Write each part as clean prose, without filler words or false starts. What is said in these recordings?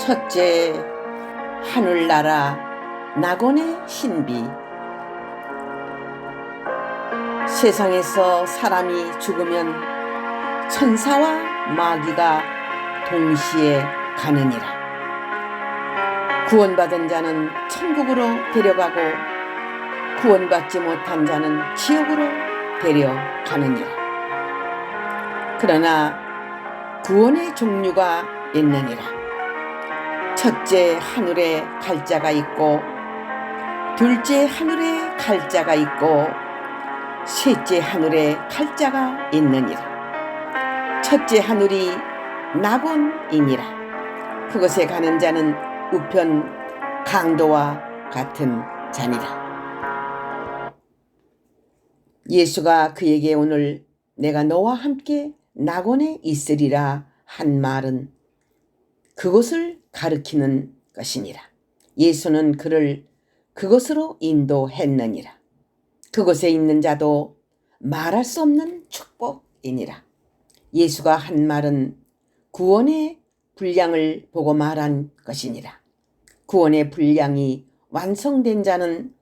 첫째, 하늘나라 낙원의 신비. 세상에서 사람이 죽으면 천사와 마귀가 동시에 가느니라. 구원받은 자는 천국으로 데려가고 구원받지 못한 자는 지옥으로 데려가느니라. 그러나 구원의 종류가 있느니라. 첫째 하늘에 갈 자가 있고, 둘째 하늘에 갈 자가 있고, 셋째 하늘에 갈 자가 있느니라. 첫째 하늘이 낙원이니라. 그것에 가는 자는 우편 강도와 같은 자니라. 예수가 그에게 오늘 내가 너와 함께 낙원에 있으리라 한 말은 그곳을 가리키는 것이니라. 예수는 그를 그곳으로 인도했느니라. 그곳에 있는 자도 말할 수 없는 축복이니라. 예수가 한 말은 구원의 분량을 보고 말한 것이니라. 구원의 분량이 완성된 자는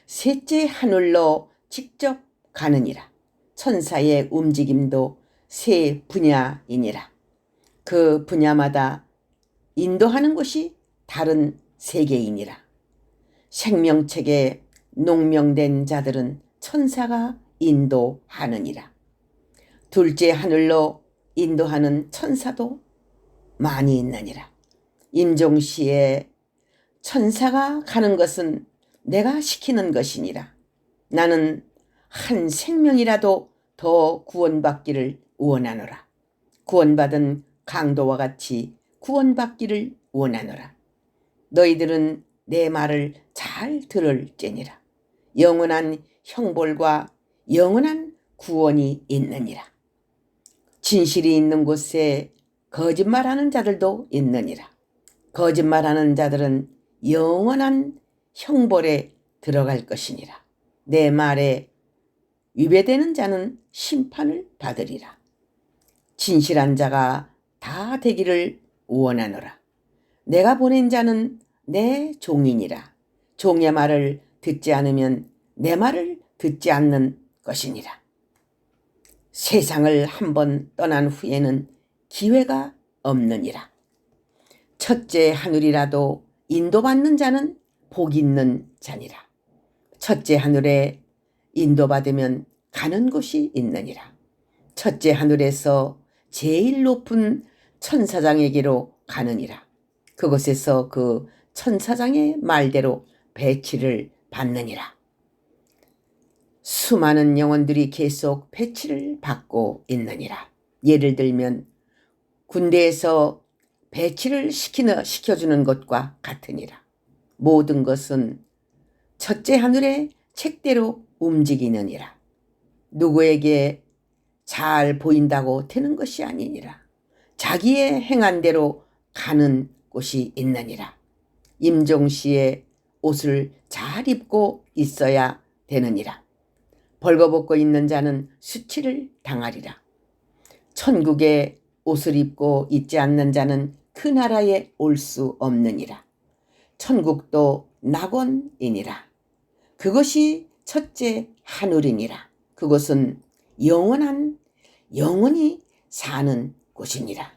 셋째 하늘로 직접 가느니라. 천사의 움직임도 세 분야이니라. 그 분야마다 인도하는 곳이 다른 세계이니라. 생명책에 농명된 자들은 천사가 인도하느니라. 둘째 하늘로 인도하는 천사도 많이 있느니라. 임종시에 천사가 가는 것은 내가 시키는 것이니라. 나는 한 생명이라도 더 구원받기를 원하노라. 구원받은 강도와 같이 구원받기를 원하노라. 너희들은 내 말을 잘 들을지니라. 영원한 형벌과 영원한 구원이 있느니라. 진실이 있는 곳에 거짓말하는 자들도 있느니라. 거짓말하는 자들은 영원한 형벌에 들어갈 것이니라. 내 말에 위배되는 자는 심판을 받으리라. 진실한 자가 다 되기를 원하노라. 내가 보낸 자는 내 종이니라. 종의 말을 듣지 않으면 내 말을 듣지 않는 것이니라. 세상을 한번 떠난 후에는 기회가 없느니라. 첫째 하늘이라도 인도받는 자는 복 있는 자니라. 첫째 하늘에 인도받으면 가는 곳이 있느니라. 첫째 하늘에서 제일 높은 천사장에게로 가느니라. 그곳에서 그 천사장의 말대로 배치를 받느니라. 수많은 영혼들이 계속 배치를 받고 있느니라. 예를 들면 군대에서 배치를 시켜주는 것과 같으니라. 모든 것은 첫째 하늘의 책대로 움직이느니라. 누구에게 잘 보인다고 되는 것이 아니니라. 자기의 행한 대로 가는 곳이 있느니라. 임종시에 옷을 잘 입고 있어야 되느니라. 벌거벗고 있는 자는 수치를 당하리라. 천국에 옷을 입고 있지 않는 자는 그 나라에 올 수 없느니라. 천국도 낙원이니라. 그것이 첫째 하늘이니라. 그것은 영원히 사는 곳이니라.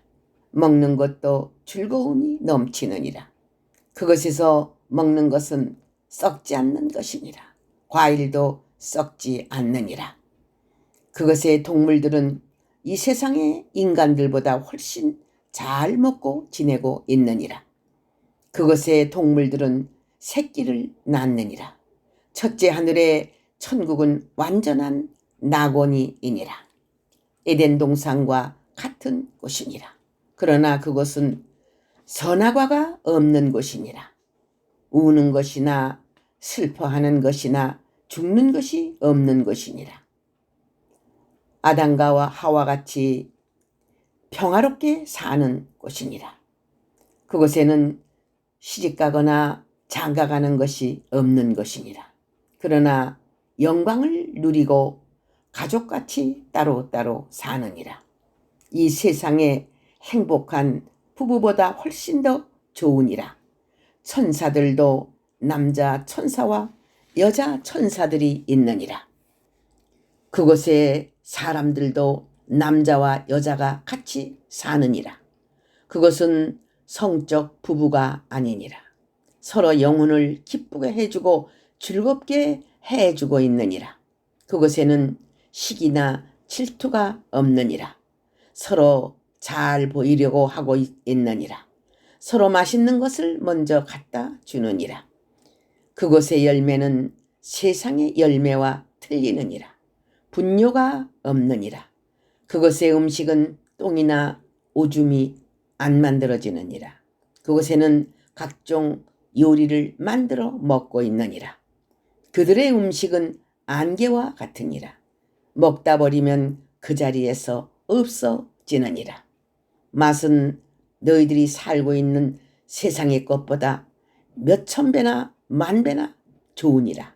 먹는 것도 즐거움이 넘치느니라. 그것에서 먹는 것은 썩지 않는 것이니라. 과일도 썩지 않느니라. 그것의 동물들은 이 세상의 인간들보다 훨씬 잘 먹고 지내고 있느니라. 그것의 동물들은 새끼를 낳느니라. 첫째 하늘의 천국은 완전한 낙원이니라. 에덴 동산과 같은 곳이니라. 그러나 그것은 선악과가 없는 곳이니라. 우는 것이나 슬퍼하는 것이나 죽는 것이 없는 곳이니라. 아담과 하와같이 평화롭게 사는 곳이니라. 그곳에는 시집가거나 장가가는 것이 없는 것이니라. 그러나 영광을 누리고 가족같이 따로따로 사느니라. 이 세상에 행복한 부부보다 훨씬 더 좋으니라. 천사들도 남자 천사와 여자 천사들이 있느니라. 그곳에 사람들도 남자와 여자가 같이 사느니라. 그것은 성적 부부가 아니니라. 서로 영혼을 기쁘게 해주고 즐겁게 해주고 있느니라. 그곳에는 시기나 질투가 없느니라. 서로 잘 보이려고 하고 있느니라. 서로 맛있는 것을 먼저 갖다 주느니라. 그곳의 열매는 세상의 열매와 틀리느니라. 분뇨가 없느니라. 그곳의 음식은 똥이나 오줌이 안 만들어지느니라. 그곳에는 각종 요리를 만들어 먹고 있느니라. 그들의 음식은 안개와 같으니라. 먹다 버리면 그 자리에서 없어지느니라. 맛은 너희들이 살고 있는 세상의 것보다 몇천 배나 만 배나 좋으니라.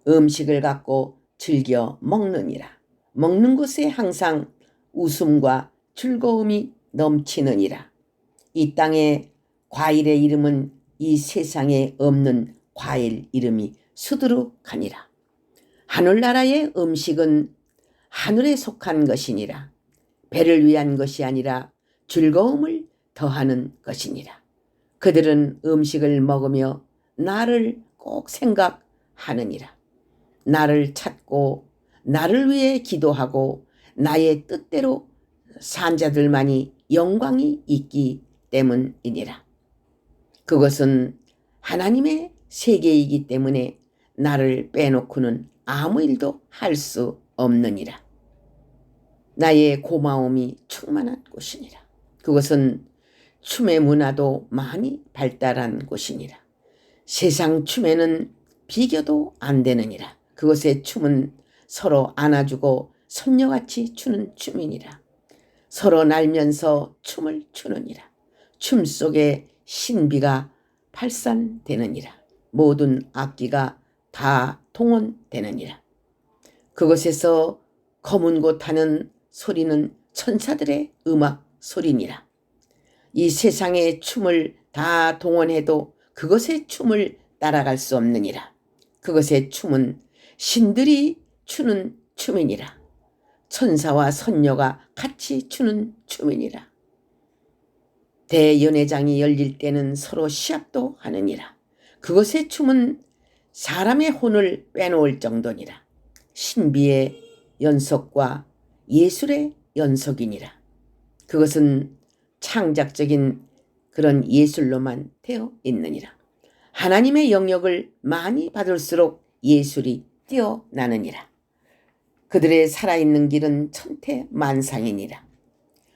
음식을 갖고 즐겨 먹느니라. 먹는 곳에 항상 웃음과 즐거움이 넘치느니라. 이 땅의 과일의 이름은 이 세상에 없는 과일 이름이 수두룩하니라. 하늘나라의 음식은 하늘에 속한 것이니라. 배를 위한 것이 아니라 즐거움을 더하는 것이니라. 그들은 음식을 먹으며 나를 꼭 생각하느니라. 나를 찾고 나를 위해 기도하고 나의 뜻대로 산 자들만이 영광이 있기 때문이니라. 그것은 하나님의 세계이기 때문에 나를 빼놓고는 아무 일도 할 수 없느니라. 나의 고마움이 충만한 곳이니라. 그것은 춤의 문화도 많이 발달한 곳이니라. 세상 춤에는 비교도 안 되느니라. 그것의 춤은 서로 안아주고 손녀같이 추는 춤이니라. 서로 날면서 춤을 추느니라. 춤 속에 신비가 발산되느니라. 모든 악기가 다 동원되느니라. 그곳에서 검은 곳 하는 소리는 천사들의 음악 소리니라. 이 세상의 춤을 다 동원해도 그것의 춤을 따라갈 수 없느니라. 그것의 춤은 신들이 추는 춤이니라. 천사와 선녀가 같이 추는 춤이니라. 대연회장이 열릴 때는 서로 시합도 하느니라. 그것의 춤은 사람의 혼을 빼놓을 정도니라. 신비의 연속과 예술의 연속이니라. 그것은 창작적인 그런 예술로만 되어 있느니라. 하나님의 영역을 많이 받을수록 예술이 뛰어나느니라. 그들의 살아있는 길은 천태만상이니라.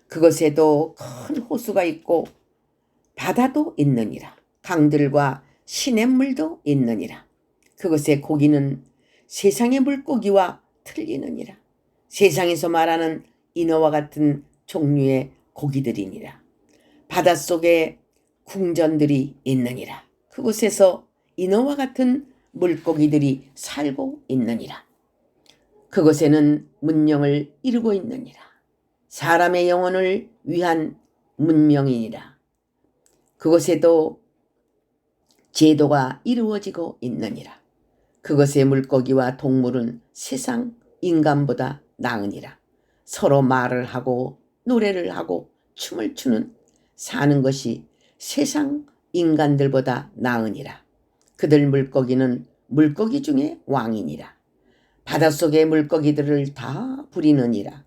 그것에도 큰 호수가 있고 바다도 있느니라. 강들과 시냇물도 있느니라. 그것의 고기는 세상의 물고기와 틀리느니라. 세상에서 말하는 인어와 같은 종류의 고기들이니라. 바닷속에 궁전들이 있느니라. 그곳에서 인어와 같은 물고기들이 살고 있느니라. 그곳에는 문명을 이루고 있느니라. 사람의 영혼을 위한 문명이니라. 그곳에도 제도가 이루어지고 있느니라. 그것의 물고기와 동물은 세상 인간보다 나으니라. 서로 말을 하고 노래를 하고 춤을 추는 사는 것이 세상 인간들보다 나으니라. 그들 물고기는 물고기 중에 왕이니라. 바닷속의 물고기들을 다 부리느니라.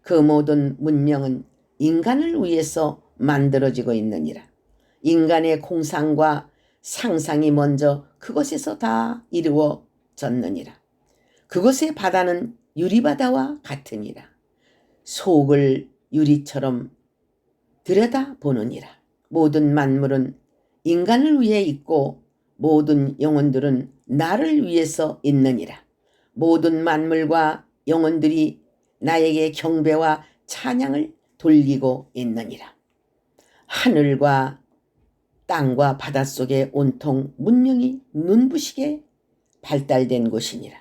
그 모든 문명은 인간을 위해서 만들어지고 있느니라. 인간의 공상과 상상이 먼저 그곳에서 다 이루어졌느니라. 그곳의 바다는 유리바다와 같으니라. 속을 유리처럼 들여다보느니라. 모든 만물은 인간을 위해 있고 모든 영혼들은 나를 위해서 있느니라. 모든 만물과 영혼들이 나에게 경배와 찬양을 돌리고 있느니라. 하늘과 땅과 바닷속에 온통 문명이 눈부시게 발달된 곳이니라.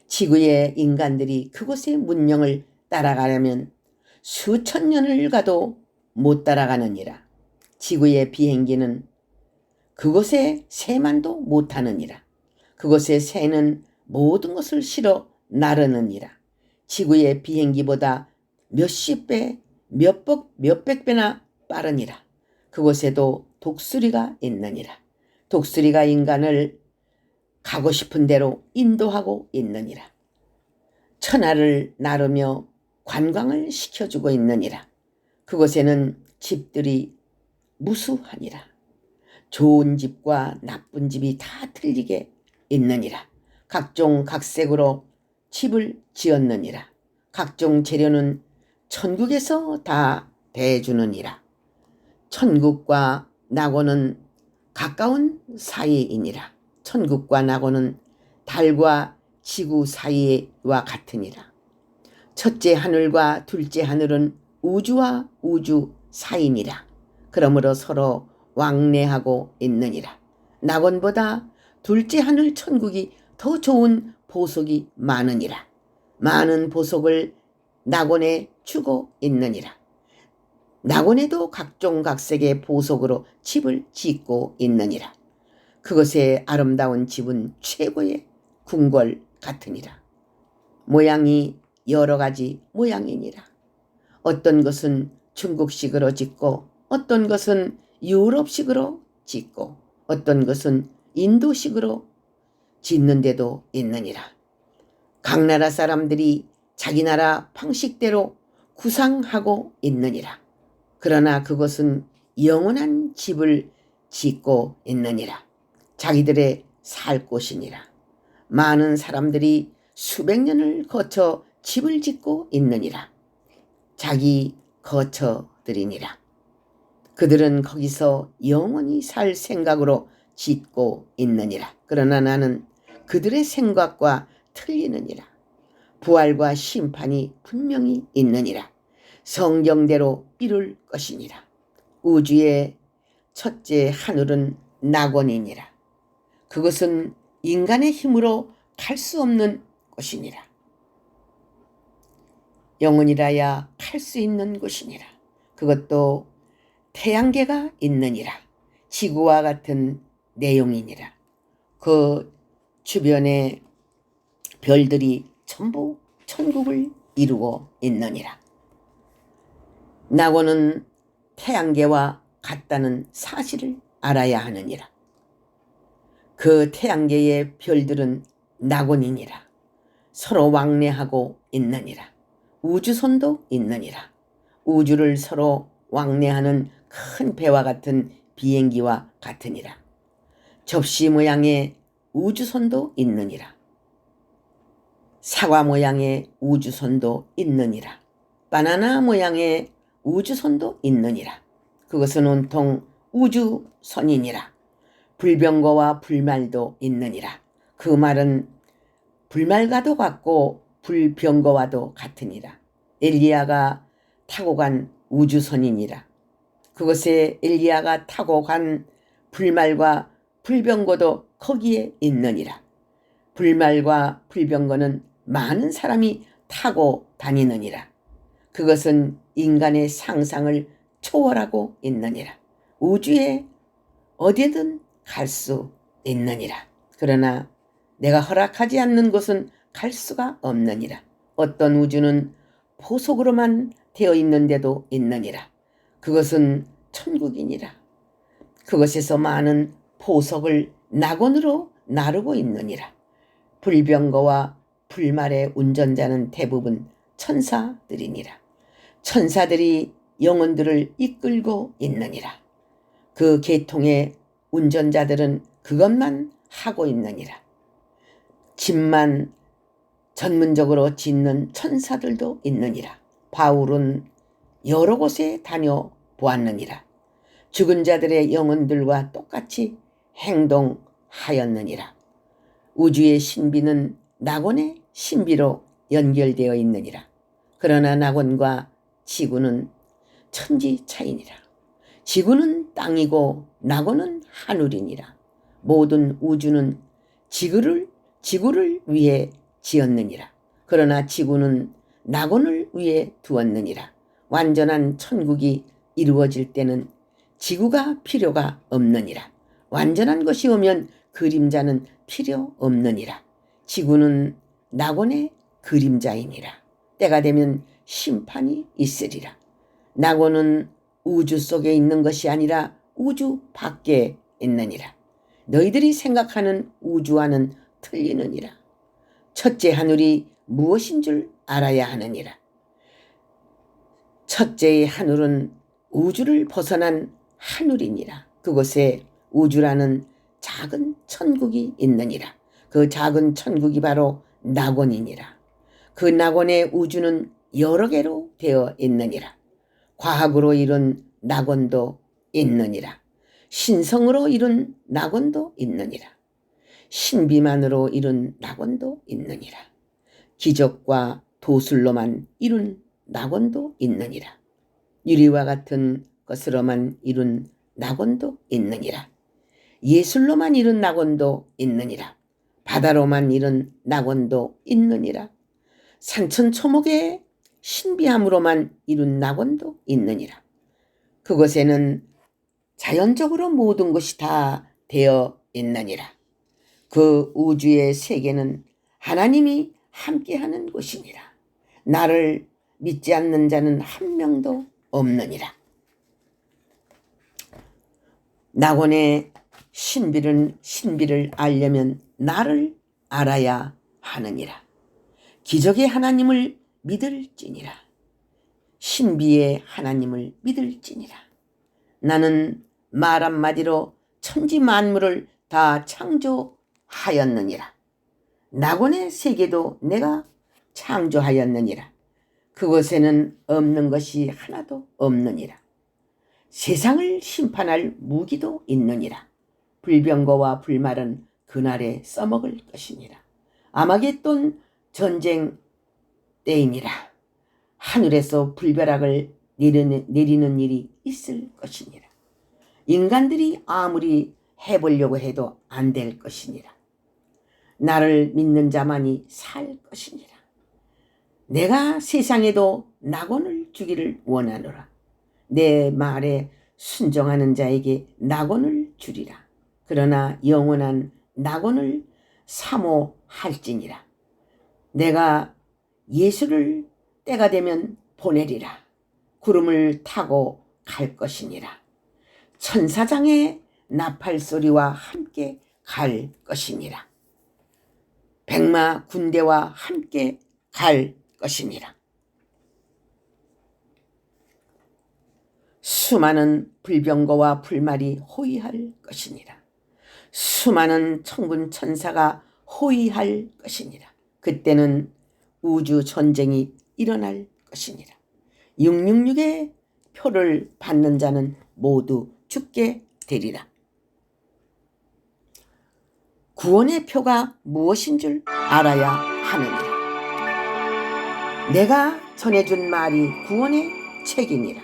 지구의 인간들이 그곳의 문명을 따라가려면 수천 년을 가도 못 따라가느니라. 지구의 비행기는 그곳에 새만도 못하느니라. 그곳의 새는 모든 것을 실어 나르느니라. 지구의 비행기보다 몇십 배, 몇백 배나 빠르니라. 그곳에도 독수리가 있느니라. 독수리가 인간을 가고 싶은 대로 인도하고 있느니라. 천하를 나르며 관광을 시켜주고 있느니라. 그곳에는 집들이 무수하니라. 좋은 집과 나쁜 집이 다 틀리게 있느니라. 각종 각색으로 집을 지었느니라. 각종 재료는 천국에서 다 대주느니라. 천국과 낙원은 가까운 사이이니라. 천국과 낙원은 달과 지구 사이와 같으니라. 첫째 하늘과 둘째 하늘은 우주와 우주 사이니라. 그러므로 서로 왕래하고 있느니라. 낙원보다 둘째 하늘 천국이 더 좋은 보석이 많으니라. 많은 보석을 낙원에 주고 있느니라. 낙원에도 각종 각색의 보석으로 집을 짓고 있느니라. 그것의 아름다운 집은 최고의 궁궐 같으니라. 모양이 여러 가지 모양이니라. 어떤 것은 중국식으로 짓고 어떤 것은 유럽식으로 짓고 어떤 것은 인도식으로 짓는 데도 있느니라. 각 나라 사람들이 자기 나라 방식대로 구상하고 있느니라. 그러나 그것은 영원한 집을 짓고 있느니라. 자기들의 살 곳이니라. 많은 사람들이 수백 년을 거쳐 집을 짓고 있느니라. 자기 거처들이니라. 그들은 거기서 영원히 살 생각으로 짓고 있느니라. 그러나 나는 그들의 생각과 틀리느니라. 부활과 심판이 분명히 있느니라. 성경대로 이룰 것이니라. 우주의 첫째 하늘은 낙원이니라. 그것은 인간의 힘으로 갈 수 없는 곳이니라. 영원이라야 갈 수 있는 곳이니라. 그것도 태양계가 있느니라. 지구와 같은 내용이니라. 그 주변에 별들이 전부 천국을 이루고 있느니라. 낙원은 태양계와 같다는 사실을 알아야 하느니라. 그 태양계의 별들은 낙원이니라. 서로 왕래하고 있느니라. 우주선도 있느니라. 우주를 서로 왕래하는 큰 배와 같은 비행기와 같으니라. 접시 모양의 우주선도 있느니라. 사과 모양의 우주선도 있느니라. 바나나 모양의 우주선도 있느니라. 그것은 온통 우주선이니라. 불병거와 불말도 있느니라. 그 말은 불말과도 같고 불병거와도 같으니라. 엘리야가 타고 간 우주선이니라. 그것에 엘리야가 타고 간 불말과 불병거도 거기에 있느니라. 불말과 불병거는 많은 사람이 타고 다니느니라. 그것은 인간의 상상을 초월하고 있느니라. 우주에 어디든 갈 수 있느니라. 그러나 내가 허락하지 않는 곳은 갈 수가 없느니라. 어떤 우주는 보석으로만 되어 있는데도 있느니라. 그것은 천국이니라. 그것에서 많은 보석을 낙원으로 나르고 있느니라. 불병거와 불말의 운전자는 대부분 천사들이니라. 천사들이 영혼들을 이끌고 있느니라. 그 계통의 운전자들은 그것만 하고 있느니라. 집만 전문적으로 짓는 천사들도 있느니라. 바울은 여러 곳에 다녀보았느니라. 죽은 자들의 영혼들과 똑같이 행동하였느니라. 우주의 신비는 낙원의 신비로 연결되어 있느니라. 그러나 낙원과 지구는 천지 차이니라. 지구는 땅이고 낙원은 하늘이니라. 모든 우주는 지구를 위해 지었느니라. 그러나 지구는 낙원을 위해 두었느니라. 완전한 천국이 이루어질 때는 지구가 필요가 없느니라. 완전한 것이 오면 그림자는 필요 없느니라. 지구는 낙원의 그림자이니라. 때가 되면 심판이 있으리라. 낙원은 우주 속에 있는 것이 아니라 우주 밖에 있느니라. 너희들이 생각하는 우주와는 틀리느니라. 첫째 하늘이 무엇인 줄 알아야 하느니라. 첫째의 하늘은 우주를 벗어난 하늘이니라. 그곳에 우주라는 작은 천국이 있느니라. 그 작은 천국이 바로 낙원이니라. 그 낙원의 우주는 여러 개로 되어 있느니라. 과학으로 이룬 낙원도 있느니라. 신성으로 이룬 낙원도 있느니라. 신비만으로 이룬 낙원도 있느니라. 기적과 도술로만 이룬 낙원도 있느니라. 유리와 같은 것으로만 이룬 낙원도 있느니라. 예술로만 이룬 낙원도 있느니라. 바다로만 이룬 낙원도 있느니라. 산천초목의 신비함으로만 이룬 낙원도 있느니라. 그곳에는 자연적으로 모든 것이 다 되어 있느니라. 그 우주의 세계는 하나님이 함께하는 곳이니라. 나를 믿지 않는 자는 한 명도 없느니라. 낙원의 신비를 알려면 나를 알아야 하느니라. 기적의 하나님을 믿을지니라. 신비의 하나님을 믿을지니라. 나는 말 한마디로 천지 만물을 다 창조하였느니라. 낙원의 세계도 내가 창조하였느니라. 그곳에는 없는 것이 하나도 없느니라. 세상을 심판할 무기도 있느니라. 불병거와 불말은 그날에 써먹을 것이니라. 아마겟돈 전쟁 때이니라. 하늘에서 불벼락을 내리는 일이 있을 것이니라. 인간들이 아무리 해보려고 해도 안 될 것이니라. 나를 믿는 자만이 살 것이니라. 내가 세상에도 낙원을 주기를 원하노라. 내 말에 순종하는 자에게 낙원을 주리라. 그러나 영원한 낙원을 사모할지니라. 내가 예수를 때가 되면 보내리라. 구름을 타고 갈 것이니라. 천사장의 나팔 소리와 함께 갈 것이니라. 백마 군대와 함께 갈 것이니라. 수많은 불병거와 불말이 호위할 것이니라. 수많은 천군 천사가 호위할 것이니라. 그때는 우주 전쟁이 일어날 것이니라. 666의 표를 받는 자는 모두 죽게 되리라. 구원의 표가 무엇인 줄 알아야 하느니라. 내가 전해준 말이 구원의 책이니라.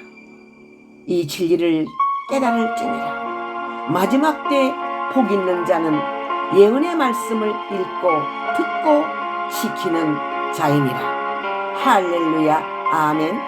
이 진리를 깨달을지니라. 마지막 때 복 있는 자는 예언의 말씀을 읽고 듣고 지키는 자이니라. 할렐루야. 아멘.